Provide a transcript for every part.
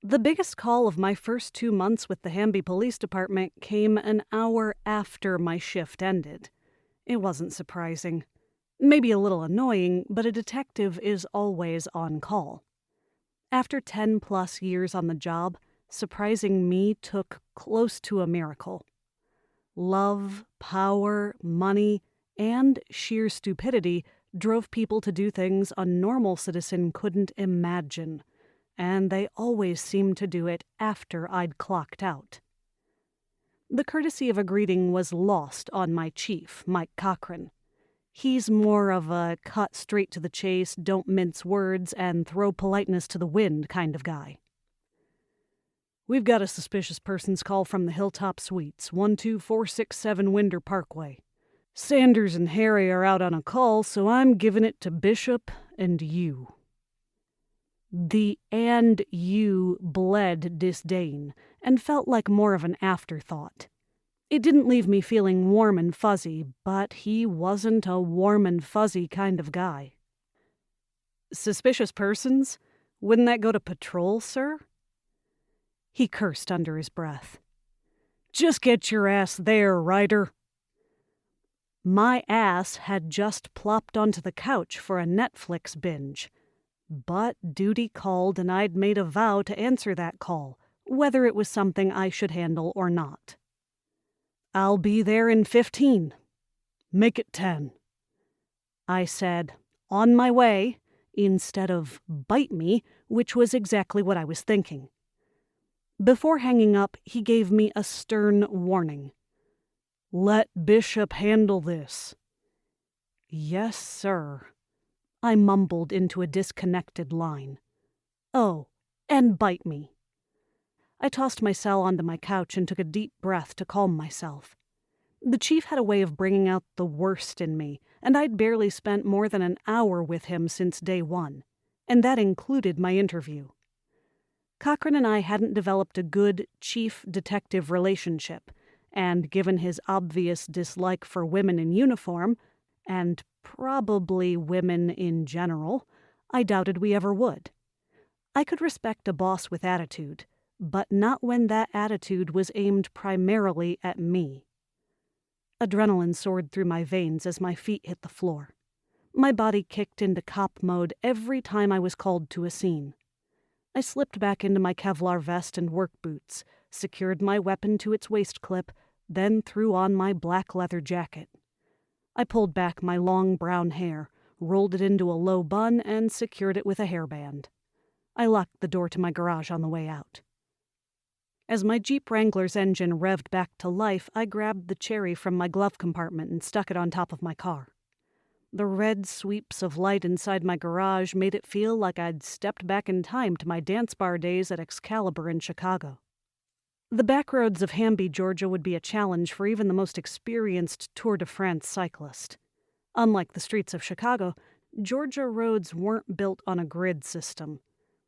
The biggest call of my first 2 months with the Hamby Police Department came an hour after my shift ended. It wasn't surprising. Maybe a little annoying, but a detective is always on call. After 10-plus years on the job, surprising me took close to a miracle. Love, power, money, and sheer stupidity drove people to do things a normal citizen couldn't imagine, and they always seemed to do it after I'd clocked out. The courtesy of a greeting was lost on my chief, Mike Cochran. He's more of a cut straight to the chase, don't mince words, and throw politeness to the wind kind of guy. "We've got a suspicious person's call from the Hilltop Suites, 12467 Winder Parkway. Sanders and Harry are out on a call, so I'm giving it to Bishop and you." The "and you" bled disdain and felt like more of an afterthought. It didn't leave me feeling warm and fuzzy, but he wasn't a warm and fuzzy kind of guy. "Suspicious persons? Wouldn't that go to patrol, sir?" He cursed under his breath. "Just get your ass there, Ryder." My ass had just plopped onto the couch for a Netflix binge. But duty called, and I'd made a vow to answer that call, whether it was something I should handle or not. "I'll be there in 15. Make it 10. I said, "On my way," instead of "bite me," which was exactly what I was thinking. Before hanging up, he gave me a stern warning. "Let Bishop handle this." "Yes, sir," I mumbled into a disconnected line. "Oh, and bite me." I tossed my cell onto my couch and took a deep breath to calm myself. The chief had a way of bringing out the worst in me, and I'd barely spent more than an hour with him since day one, and that included my interview. Cochran and I hadn't developed a good chief-detective relationship, and given his obvious dislike for women in uniform, and probably women in general, I doubted we ever would. I could respect a boss with attitude, but not when that attitude was aimed primarily at me. Adrenaline soared through my veins as my feet hit the floor. My body kicked into cop mode every time I was called to a scene. I slipped back into my Kevlar vest and work boots, secured my weapon to its waist clip, then threw on my black leather jacket. I pulled back my long brown hair, rolled it into a low bun, and secured it with a hairband. I locked the door to my garage on the way out. As my Jeep Wrangler's engine revved back to life, I grabbed the cherry from my glove compartment and stuck it on top of my car. The red sweeps of light inside my garage made it feel like I'd stepped back in time to my dance bar days at Excalibur in Chicago. The backroads of Hamby, Georgia would be a challenge for even the most experienced Tour de France cyclist. Unlike the streets of Chicago, Georgia roads weren't built on a grid system.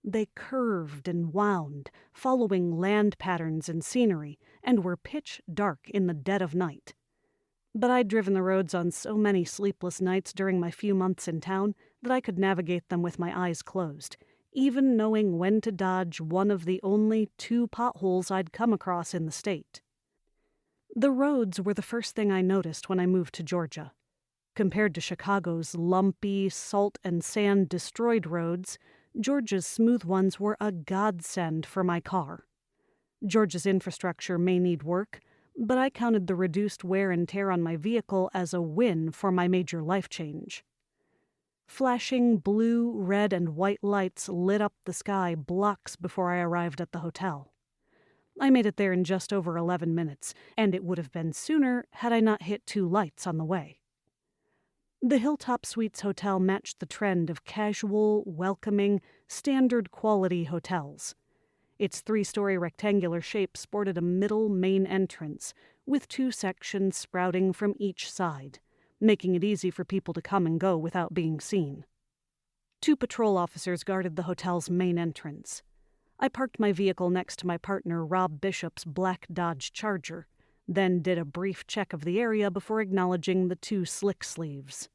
They curved and wound, following land patterns and scenery, and were pitch dark in the dead of night. But I'd driven the roads on so many sleepless nights during my few months in town that I could navigate them with my eyes closed, even knowing when to dodge one of the only 2 potholes I'd come across in the state. The roads were the first thing I noticed when I moved to Georgia. Compared to Chicago's lumpy, salt and sand destroyed roads, Georgia's smooth ones were a godsend for my car. Georgia's infrastructure may need work, but I counted the reduced wear and tear on my vehicle as a win for my major life change. Flashing blue, red, and white lights lit up the sky blocks before I arrived at the hotel. I made it there in just over 11 minutes, and it would have been sooner had I not hit 2 lights on the way. The Hilltop Suites Hotel matched the trend of casual, welcoming, standard-quality hotels. Its 3-story rectangular shape sported a middle main entrance, with 2 sections sprouting from each side, making it easy for people to come and go without being seen. 2 patrol officers guarded the hotel's main entrance. I parked my vehicle next to my partner Rob Bishop's black Dodge Charger, then did a brief check of the area before acknowledging the 2 slick sleeves.